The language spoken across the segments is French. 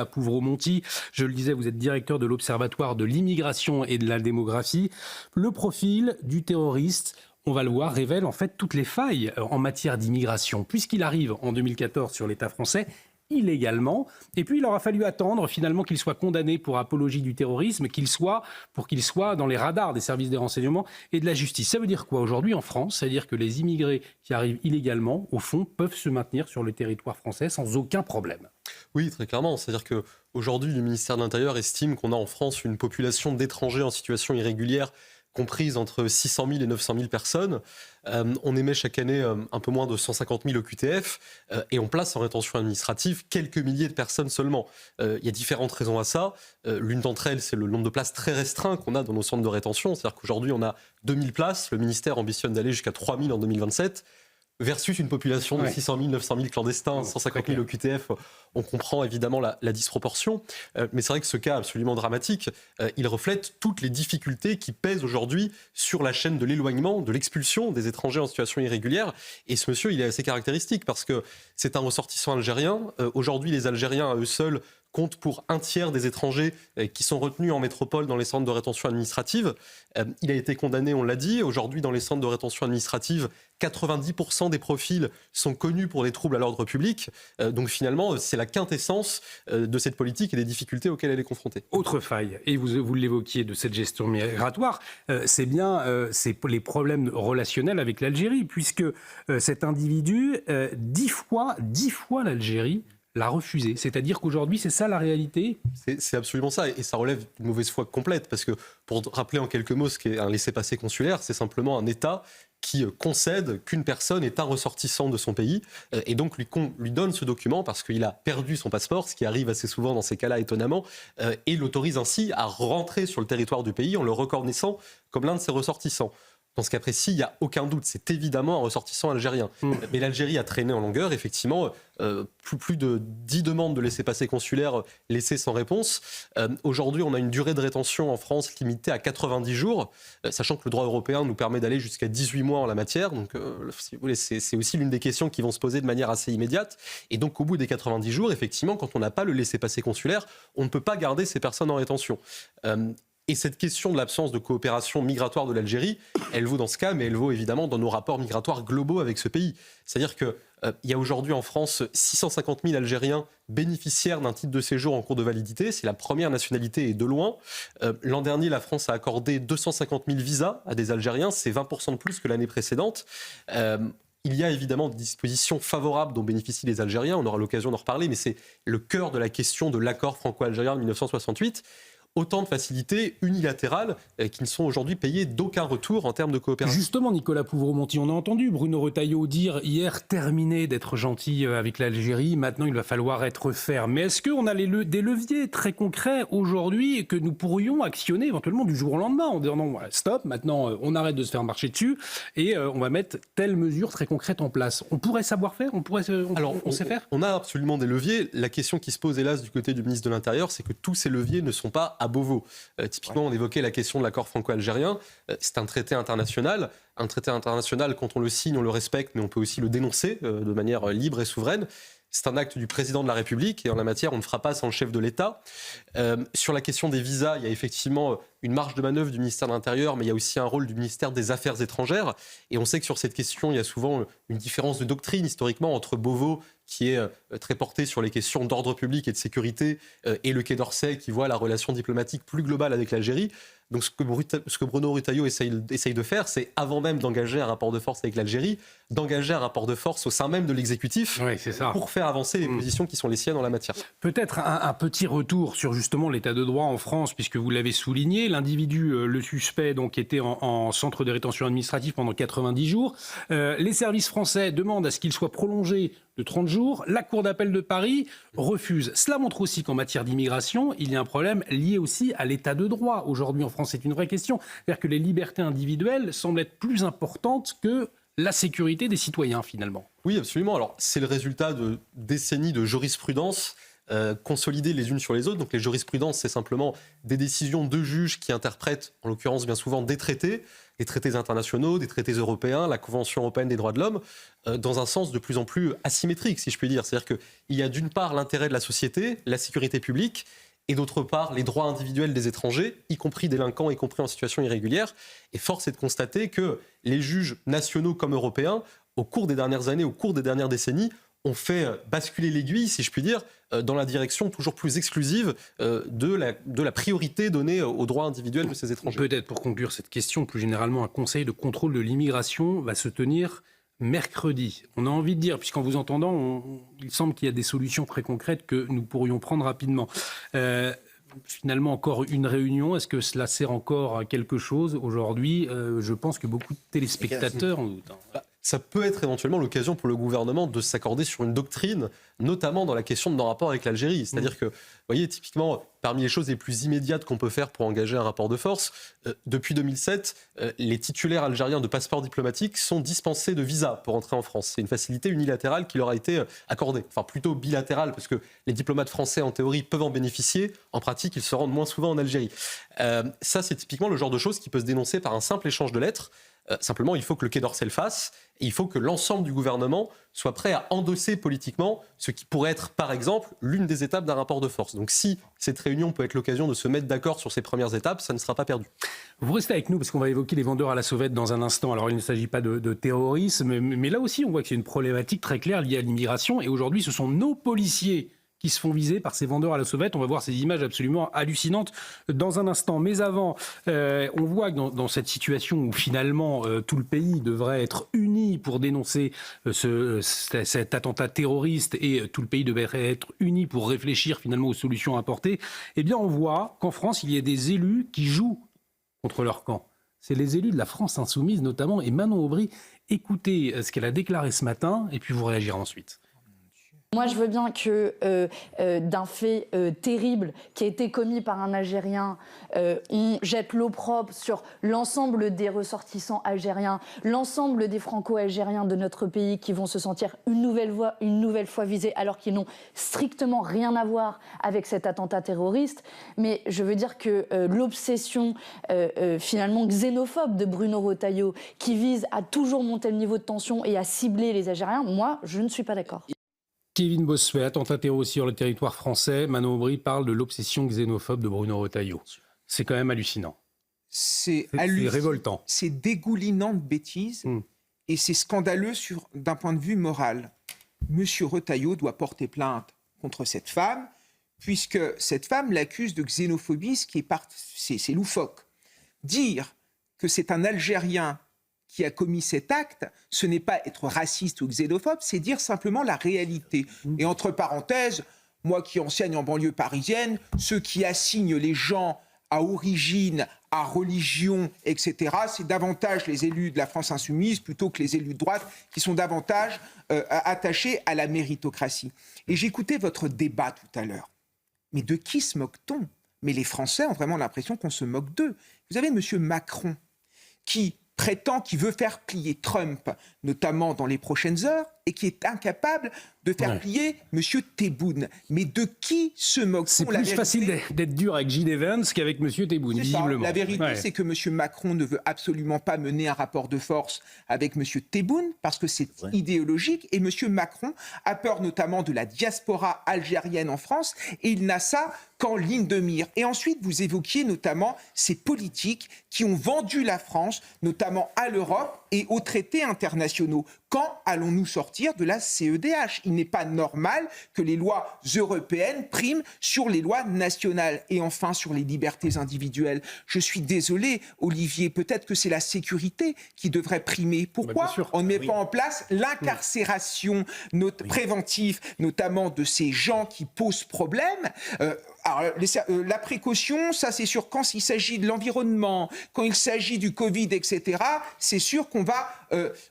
Pouvreau-Monti, je le disais, vous êtes directeur de l'Observatoire de l'immigration et de la démographie. Le profil du terroriste, on va le voir, révèle en fait toutes les failles en matière d'immigration, puisqu'il arrive en 2014 sur l'État français illégalement, et puis il aura fallu attendre finalement qu'il soit condamné pour apologie du terrorisme, pour qu'il soit dans les radars des services des renseignements et de la justice. Ça veut dire quoi aujourd'hui en France? C'est-à-dire que les immigrés qui arrivent illégalement, au fond, peuvent se maintenir sur le territoire français sans aucun problème. Oui, très clairement. C'est-à-dire qu'aujourd'hui, le ministère de l'Intérieur estime qu'on a en France une population d'étrangers en situation irrégulière comprise entre 600 000 et 900 000 personnes. On émet chaque année un peu moins de 150 000 OQTF et on place en rétention administrative quelques milliers de personnes seulement. Il y a différentes raisons à ça. L'une d'entre elles, c'est le nombre de places très restreint qu'on a dans nos centres de rétention. C'est-à-dire qu'aujourd'hui, on a 2000 places. Le ministère ambitionne d'aller jusqu'à 3000 en 2027. Versus une population de 600 000, 900 000 clandestins, 150 000 OQTF, on comprend évidemment la disproportion. Mais c'est vrai que ce cas absolument dramatique, il reflète toutes les difficultés qui pèsent aujourd'hui sur la chaîne de l'éloignement, de l'expulsion des étrangers en situation irrégulière. Et ce monsieur, il est assez caractéristique parce que c'est un ressortissant algérien. Aujourd'hui, les Algériens, à eux seuls, compte pour un tiers des étrangers qui sont retenus en métropole dans les centres de rétention administrative. Il a été condamné, on l'a dit. Aujourd'hui, dans les centres de rétention administrative, 90% des profils sont connus pour des troubles à l'ordre public. Donc finalement, c'est la quintessence de cette politique et des difficultés auxquelles elle est confrontée. Autre faille, et vous l'évoquiez, de cette gestion migratoire, c'est les problèmes relationnels avec l'Algérie, puisque cet individu, 10 fois l'Algérie l'a refusé. C'est-à-dire qu'aujourd'hui, c'est ça la réalité ? C'est absolument ça, et ça relève d'une mauvaise foi complète, parce que pour rappeler en quelques mots ce qu'est un laissez-passer consulaire, c'est simplement un État qui concède qu'une personne est un ressortissant de son pays, et donc lui donne ce document parce qu'il a perdu son passeport, ce qui arrive assez souvent dans ces cas-là étonnamment, et l'autorise ainsi à rentrer sur le territoire du pays en le reconnaissant comme l'un de ses ressortissants. Dans ce cas précis, il n'y a aucun doute, c'est évidemment un ressortissant algérien. Mais l'Algérie a traîné en longueur, effectivement, plus de 10 demandes de laissez-passer consulaires laissées sans réponse. Aujourd'hui, on a une durée de rétention en France limitée à 90 jours, sachant que le droit européen nous permet d'aller jusqu'à 18 mois en la matière. Donc, si vous voulez, c'est aussi l'une des questions qui vont se poser de manière assez immédiate. Et donc, au bout des 90 jours, effectivement, quand on n'a pas le laissez-passer consulaire, on ne peut pas garder ces personnes en rétention. Et cette question de l'absence de coopération migratoire de l'Algérie, elle vaut dans ce cas, mais elle vaut évidemment dans nos rapports migratoires globaux avec ce pays. C'est-à-dire qu'il y a aujourd'hui en France 650 000 Algériens bénéficiaires d'un titre de séjour en cours de validité. C'est la première nationalité et de loin. L'an dernier, la France a accordé 250 000 visas à des Algériens. C'est 20% de plus que l'année précédente. Il y a évidemment des dispositions favorables dont bénéficient les Algériens. On aura l'occasion d'en reparler, mais c'est le cœur de la question de l'accord franco-algérien de 1968. Autant de facilités unilatérales qui ne sont aujourd'hui payées d'aucun retour en termes de coopération. Justement, Nicolas Pouvreau-Monti, on a entendu Bruno Retailleau dire hier terminé d'être gentil avec l'Algérie, maintenant il va falloir être ferme. Mais est-ce qu'on a des leviers très concrets aujourd'hui que nous pourrions actionner éventuellement du jour au lendemain en disant non, stop, maintenant on arrête de se faire marcher dessus et on va mettre telle mesure très concrète en place? On pourrait savoir faire? On sait faire? On a absolument des leviers. La question qui se pose hélas du côté du ministre de l'Intérieur, c'est que tous ces leviers ne sont pas à Beauvau. Typiquement, on évoquait la question de l'accord franco-algérien. C'est un traité international. Un traité international, quand on le signe, on le respecte, mais on peut aussi le dénoncer de manière libre et souveraine. C'est un acte du président de la République et en la matière, on ne fera pas sans le chef de l'État. Sur la question des visas, il y a effectivement une marge de manœuvre du ministère de l'Intérieur, mais il y a aussi un rôle du ministère des Affaires étrangères. Et on sait que sur cette question, il y a souvent une différence de doctrine historiquement entre Beauvau, qui est très porté sur les questions d'ordre public et de sécurité, et le Quai d'Orsay, qui voit la relation diplomatique plus globale avec l'Algérie. Donc ce que Bruno Retailleau essaye de faire, c'est, avant même d'engager un rapport de force avec l'Algérie, d'engager un rapport de force au sein même de l'exécutif pour faire avancer les positions qui sont les siennes en la matière. Peut-être un petit retour sur justement l'état de droit en France, puisque vous l'avez souligné. L'individu, le suspect, donc, était en centre de rétention administrative pendant 90 jours. Les services français demandent à ce qu'il soit prolongé de 30 jours. La Cour d'appel de Paris refuse. Cela montre aussi qu'en matière d'immigration, il y a un problème lié aussi à l'état de droit. Aujourd'hui en France, c'est une vraie question. C'est-à-dire que les libertés individuelles semblent être plus importantes que la sécurité des citoyens, finalement. Oui, absolument. Alors, c'est le résultat de décennies de jurisprudence consolidées les unes sur les autres. Donc les jurisprudences, c'est simplement des décisions de juges qui interprètent, en l'occurrence bien souvent, des traités internationaux, des traités européens, la Convention européenne des droits de l'homme, dans un sens de plus en plus asymétrique, si je puis dire. C'est-à-dire qu'il y a d'une part l'intérêt de la société, la sécurité publique, et d'autre part les droits individuels des étrangers, y compris délinquants, y compris en situation irrégulière. Et force est de constater que les juges nationaux comme européens, au cours des dernières années, au cours des dernières décennies, ont fait basculer l'aiguille, si je puis dire, dans la direction toujours plus exclusive de la priorité donnée aux droits individuels de ces étrangers. Peut-être pour conclure cette question, plus généralement, un conseil de contrôle de l'immigration va se tenir mercredi. On a envie de dire, puisqu'en vous entendant, il semble qu'il y a des solutions très concrètes que nous pourrions prendre rapidement. Finalement, encore une réunion, est-ce que cela sert encore à quelque chose aujourd'hui? Je pense que beaucoup de téléspectateurs en doutent. Ça peut être éventuellement l'occasion pour le gouvernement de s'accorder sur une doctrine, notamment dans la question de nos rapports avec l'Algérie. C'est-à-dire que, vous voyez, typiquement, parmi les choses les plus immédiates qu'on peut faire pour engager un rapport de force, depuis 2007, les titulaires algériens de passeports diplomatiques sont dispensés de visa pour entrer en France. C'est une facilité unilatérale qui leur a été accordée. Enfin, plutôt bilatérale, parce que les diplomates français, en théorie, peuvent en bénéficier. En pratique, ils se rendent moins souvent en Algérie. Ça, c'est typiquement le genre de choses qui peut se dénoncer par un simple échange de lettres. Simplement, il faut que le Quai d'Orsay le fasse et il faut que l'ensemble du gouvernement soit prêt à endosser politiquement ce qui pourrait être, par exemple, l'une des étapes d'un rapport de force. Donc si cette réunion peut être l'occasion de se mettre d'accord sur ces premières étapes, ça ne sera pas perdu. Vous restez avec nous parce qu'on va évoquer les vendeurs à la sauvette dans un instant. Alors il ne s'agit pas de terrorisme, mais là aussi on voit que c'est une problématique très claire liée à l'immigration et aujourd'hui ce sont nos policiers qui se font viser par ces vendeurs à la sauvette. On va voir ces images absolument hallucinantes dans un instant. Mais avant, on voit que dans cette situation où finalement tout le pays devrait être uni pour dénoncer cet attentat terroriste et tout le pays devrait être uni pour réfléchir finalement aux solutions à apporter, eh bien on voit qu'en France, il y a des élus qui jouent contre leur camp. C'est les élus de la France insoumise notamment. Et Manon Aubry, écoutez ce qu'elle a déclaré ce matin et puis vous réagirez ensuite. Moi, je veux bien que d'un fait terrible qui a été commis par un Algérien, on jette l'opprobre sur l'ensemble des ressortissants algériens, l'ensemble des franco-algériens de notre pays qui vont se sentir une nouvelle fois visés alors qu'ils n'ont strictement rien à voir avec cet attentat terroriste. Mais je veux dire que l'obsession finalement xénophobe de Bruno Retailleau qui vise à toujours monter le niveau de tension et à cibler les Algériens, moi, je ne suis pas d'accord. Kevin Bossuet, attentat terroriste sur le territoire français. Manon Aubry parle de l'obsession xénophobe de Bruno Retailleau. C'est quand même hallucinant. C'est révoltant. C'est dégoulinant de bêtises et c'est scandaleux d'un point de vue moral. Monsieur Retailleau doit porter plainte contre cette femme puisque cette femme l'accuse de xénophobie, ce qui c'est loufoque. Dire que c'est un Algérien qui a commis cet acte, ce n'est pas être raciste ou xénophobe, c'est dire simplement la réalité. Et entre parenthèses, moi qui enseigne en banlieue parisienne, ceux qui assignent les gens à origine, à religion, etc., c'est davantage les élus de la France insoumise plutôt que les élus de droite qui sont davantage attachés à la méritocratie. Et j'écoutais votre débat tout à l'heure. Mais de qui se moque-t-on ? Mais les Français ont vraiment l'impression qu'on se moque d'eux. Vous avez M. Macron qui prétend qu'il veut faire plier Trump, notamment dans les prochaines heures, et qui est incapable de faire plier M. Tebboune. Mais de qui se moque-t-on ? C'est plus facile d'être dur avec Gilles Evans qu'avec M. Tebboune, visiblement. La vérité, c'est que M. Macron ne veut absolument pas mener un rapport de force avec M. Tebboune, parce que c'est idéologique, et M. Macron a peur notamment de la diaspora algérienne en France, et il n'a ça qu'en ligne de mire. Et ensuite, vous évoquiez notamment ces politiques qui ont vendu la France, notamment à l'Europe et aux traités internationaux. Quand allons-nous sortir de la CEDH ? Il n'est pas normal que les lois européennes priment sur les lois nationales. Et enfin, sur les libertés individuelles. Je suis désolé, Olivier, peut-être que c'est la sécurité qui devrait primer. Pourquoi on ne met pas en place l'incarcération préventive, notamment de ces gens qui posent problème ? Alors, la précaution, ça c'est sûr, quand il s'agit de l'environnement, quand il s'agit du Covid, etc., c'est sûr qu'on va,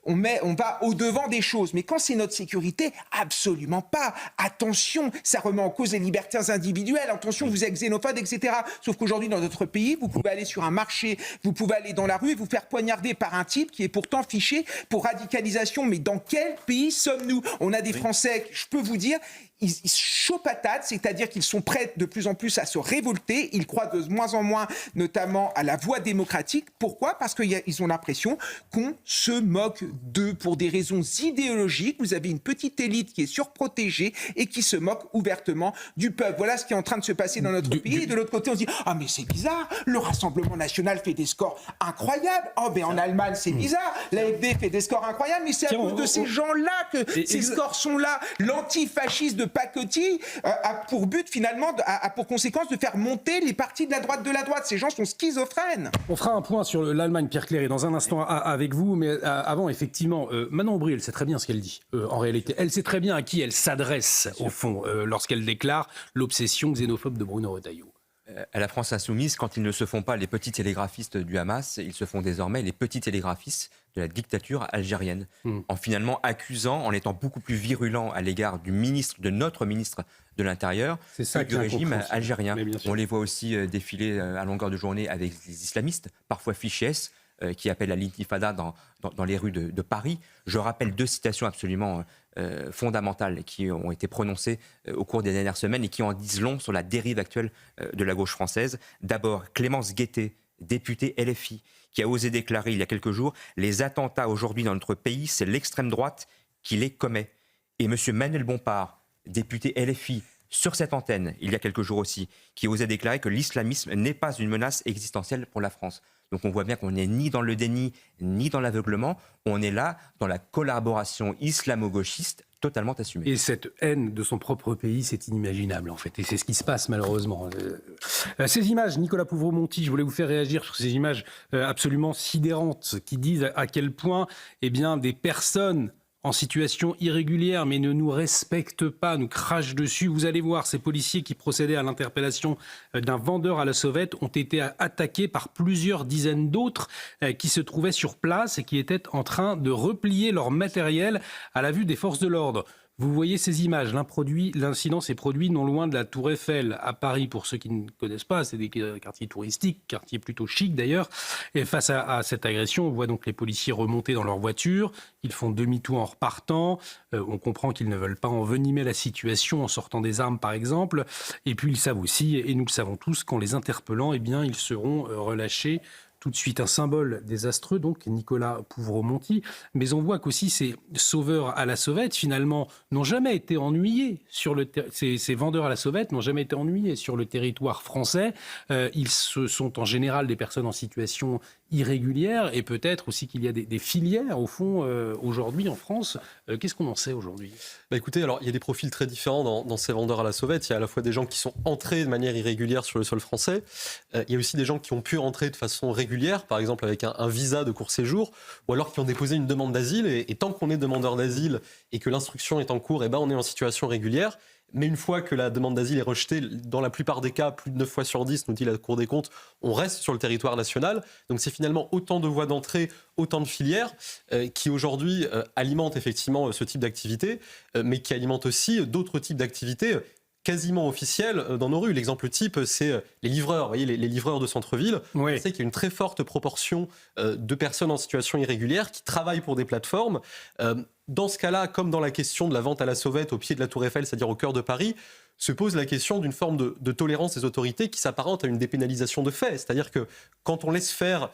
on va au-devant des choses. Mais quand c'est notre sécurité, absolument pas. Attention, ça remet en cause les libertés individuelles. Attention, vous êtes xénophobe, etc. Sauf qu'aujourd'hui, dans notre pays, vous pouvez aller sur un marché, vous pouvez aller dans la rue et vous faire poignarder par un type qui est pourtant fiché pour radicalisation. Mais dans quel pays sommes-nous ? On a des Français, je peux vous dire, ils chauds patates, c'est-à-dire qu'ils sont prêts de plus en plus à se révolter. Ils croient de moins en moins, notamment, à la voie démocratique. Pourquoi ? Parce qu'ils ont l'impression qu'on se moque d'eux pour des raisons idéologiques. Vous avez une petite élite qui est surprotégée et qui se moque ouvertement du peuple. Voilà ce qui est en train de se passer dans notre pays. Et de l'autre côté, on se dit « Ah, mais c'est bizarre, le Rassemblement national fait des scores incroyables. Oh, ben en Allemagne, c'est bizarre. L'AfD fait des scores incroyables. Mais c'est à cause de ces gens-là que ces scores sont là. L'antifascisme de pacotille a pour but, finalement, a pour conséquence de faire monter les partis de la droite. Ces gens sont schizophrènes. » On fera un point sur l'Allemagne, Pierre Cléry, dans un instant avec vous. Mais avant, effectivement, Manon Aubry, elle sait très bien ce qu'elle dit. En réalité, elle sait très bien à qui elle s'adresse, au fond, lorsqu'elle déclare l'obsession xénophobe de Bruno Retailleau. À la France insoumise, quand ils ne se font pas les petits télégraphistes du Hamas, ils se font désormais les petits télégraphistes de la dictature algérienne, en finalement accusant, en étant beaucoup plus virulent à l'égard de notre ministre de l'Intérieur, que du régime algérien. On les voit aussi défiler à longueur de journée avec les islamistes, parfois fichés S, qui appellent à l'intifada dans les rues de Paris. Je rappelle 2 citations absolument fondamentales qui ont été prononcées au cours des dernières semaines et qui en disent long sur la dérive actuelle de la gauche française. D'abord, Clémence Guettet, députée LFI, qui a osé déclarer il y a quelques jours « Les attentats aujourd'hui dans notre pays, c'est l'extrême droite qui les commet ». Et M. Manuel Bompard, député LFI, sur cette antenne, il y a quelques jours aussi, qui osait déclarer que l'islamisme n'est pas une menace existentielle pour la France. Donc on voit bien qu'on n'est ni dans le déni, ni dans l'aveuglement, on est là dans la collaboration islamo-gauchiste totalement assumée. Et cette haine de son propre pays, c'est inimaginable en fait. Et c'est ce qui se passe malheureusement. Ces images, Nicolas Pouvreau-Monti, je voulais vous faire réagir sur ces images absolument sidérantes qui disent à quel point des personnes en situation irrégulière, mais ne nous respectent pas, nous crachent dessus. Vous allez voir, ces policiers qui procédaient à l'interpellation d'un vendeur à la sauvette ont été attaqués par plusieurs dizaines d'autres qui se trouvaient sur place et qui étaient en train de replier leur matériel à la vue des forces de l'ordre. Vous voyez ces images, l'incident s'est produit non loin de la Tour Eiffel à Paris. Pour ceux qui ne connaissent pas, c'est des quartiers touristiques, quartiers plutôt chics d'ailleurs. Et face à cette agression, on voit donc les policiers remonter dans leur voiture. Ils font demi-tour en repartant. On comprend qu'ils ne veulent pas envenimer la situation en sortant des armes par exemple. Et puis ils savent aussi, et nous le savons tous, qu'en les interpellant, ils seront relâchés. Tout de suite, un symbole désastreux, donc Nicolas Pouvreau-Monti. Mais on voit qu'aussi ces sauveurs à la sauvette, finalement, n'ont jamais été ennuyés ces vendeurs à la sauvette n'ont jamais été ennuyés sur le territoire français. Ils sont en général des personnes en situation irrégulière et peut-être aussi qu'il y a des filières, au fond, aujourd'hui en France. Qu'est-ce qu'on en sait aujourd'hui ? Écoutez, alors il y a des profils très différents dans ces vendeurs à la sauvette. Il y a à la fois des gens qui sont entrés de manière irrégulière sur le sol français. Il y a aussi des gens qui ont pu entrer de façon régulière, par exemple avec un visa de court séjour, ou alors qui ont déposé une demande d'asile. Et tant qu'on est demandeur d'asile et que l'instruction est en cours, on est en situation régulière. Mais une fois que la demande d'asile est rejetée, dans la plupart des cas, plus de 9 fois sur 10, nous dit la Cour des comptes, on reste sur le territoire national. Donc c'est finalement autant de voies d'entrée, autant de filières qui aujourd'hui alimentent effectivement ce type d'activité, mais qui alimentent aussi d'autres types d'activités quasiment officielles dans nos rues. L'exemple type, c'est les livreurs. Vous voyez, les livreurs de centre-ville. Oui. On sait qu'il y a une très forte proportion de personnes en situation irrégulière qui travaillent pour des plateformes. Dans ce cas-là, comme dans la question de la vente à la sauvette au pied de la Tour Eiffel, c'est-à-dire au cœur de Paris, se pose la question d'une forme de tolérance des autorités qui s'apparente à une dépénalisation de fait. C'est-à-dire que quand on laisse faire,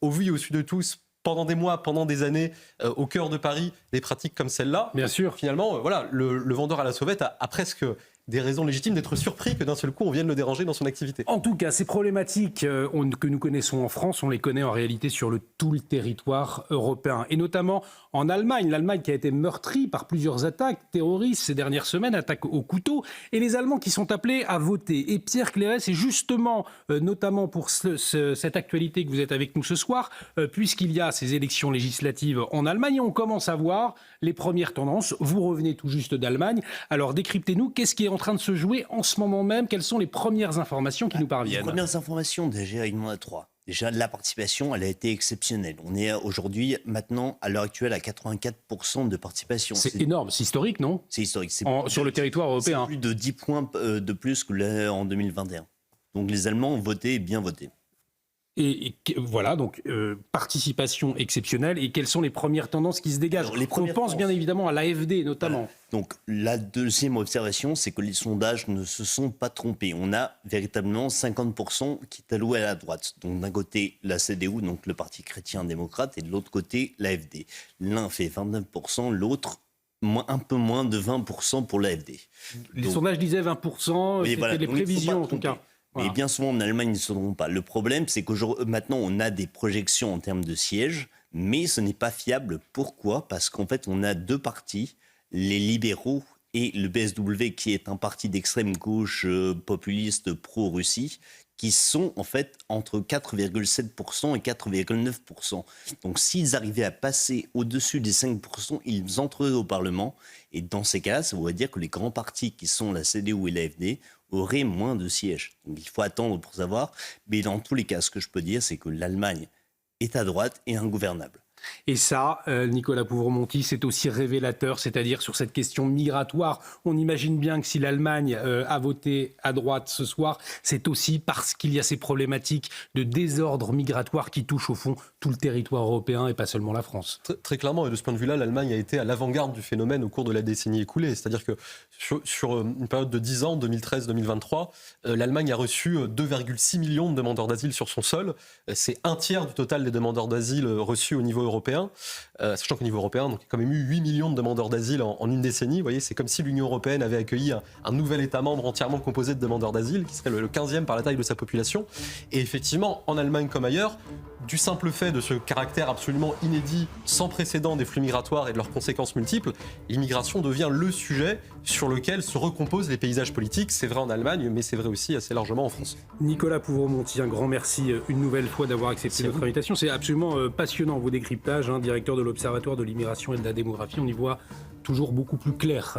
au vu et au su de tous, pendant des mois, pendant des années, au cœur de Paris, des pratiques comme celle-là, bien sûr. Finalement, le vendeur à la sauvette a presque des raisons légitimes d'être surpris que d'un seul coup on vienne le déranger dans son activité. En tout cas, ces problématiques que nous connaissons en France, on les connaît en réalité sur tout le territoire européen, et notamment en Allemagne. L'Allemagne qui a été meurtrie par plusieurs attaques terroristes ces dernières semaines, attaques au couteau, et les Allemands qui sont appelés à voter. Et Pierre Cléry, c'est justement, notamment pour cette actualité que vous êtes avec nous ce soir, puisqu'il y a ces élections législatives en Allemagne, et on commence à voir les premières tendances. Vous revenez tout juste d'Allemagne, alors décryptez-nous, qu'est-ce qui est en train de se jouer en ce moment même? Quelles sont les premières informations qui nous parviennent? Les premières informations, déjà, il y en a 3. Déjà, la participation, elle a été exceptionnelle. On est aujourd'hui, maintenant, à l'heure actuelle, à 84% de participation. C'est énorme, c'est historique, non? C'est historique. Sur le territoire européen. C'est plus de 10 points de plus qu'en 2021. Donc les Allemands ont voté et bien voté. Voilà, donc participation exceptionnelle. Et quelles sont les premières tendances qui se dégagent? On pense bien évidemment à l'AfD notamment. Donc la deuxième observation, c'est que les sondages ne se sont pas trompés. On a véritablement 50% qui est alloué à la droite. Donc d'un côté la CDU, donc le Parti chrétien-démocrate, et de l'autre côté l'AfD. L'un fait 29%, l'autre un peu moins de 20% pour l'AfD. Les sondages disaient 20%, c'était les prévisions en tout cas. Mais bien souvent, en Allemagne, ils ne se trompent pas. Le problème, c'est qu'aujourd'hui, maintenant, on a des projections en termes de sièges, mais ce n'est pas fiable. Pourquoi? Parce qu'en fait, on a deux partis, les libéraux et le BSW, qui est un parti d'extrême gauche populiste pro-Russie, qui sont en fait entre 4,7% et 4,9%. Donc s'ils arrivaient à passer au-dessus des 5%, ils entreraient au Parlement. Et dans ces cas-là, ça voudrait dire que les grands partis qui sont la CDU et l'AfD auraient moins de sièges. Donc il faut attendre pour savoir. Mais dans tous les cas, ce que je peux dire, c'est que l'Allemagne est à droite et ingouvernable. Et ça, Nicolas Pouvremonti, c'est aussi révélateur, c'est-à-dire sur cette question migratoire. On imagine bien que si l'Allemagne a voté à droite ce soir, c'est aussi parce qu'il y a ces problématiques de désordre migratoire qui touchent au fond tout le territoire européen et pas seulement la France. Très clairement, et de ce point de vue-là, l'Allemagne a été à l'avant-garde du phénomène au cours de la décennie écoulée. C'est-à-dire que sur une période de 10 ans, 2013-2023, l'Allemagne a reçu 2,6 millions de demandeurs d'asile sur son sol. C'est un tiers du total des demandeurs d'asile reçus au niveau européen. Sachant qu'au niveau européen, donc, il y a quand même eu 8 millions de demandeurs d'asile en une décennie. Vous voyez, c'est comme si l'Union européenne avait accueilli un nouvel État membre entièrement composé de demandeurs d'asile, qui serait le 15e par la taille de sa population. Et effectivement, en Allemagne comme ailleurs, du simple fait de ce caractère absolument inédit, sans précédent des flux migratoires et de leurs conséquences multiples, l'immigration devient le sujet sur lequel se recomposent les paysages politiques. C'est vrai en Allemagne, mais c'est vrai aussi assez largement en France. Nicolas Pouvremonti, un grand merci une nouvelle fois d'avoir accepté notre invitation. C'est absolument passionnant vos décryptages, directeur de l'Observatoire de l'immigration et de la démographie. On y voit toujours beaucoup plus clair.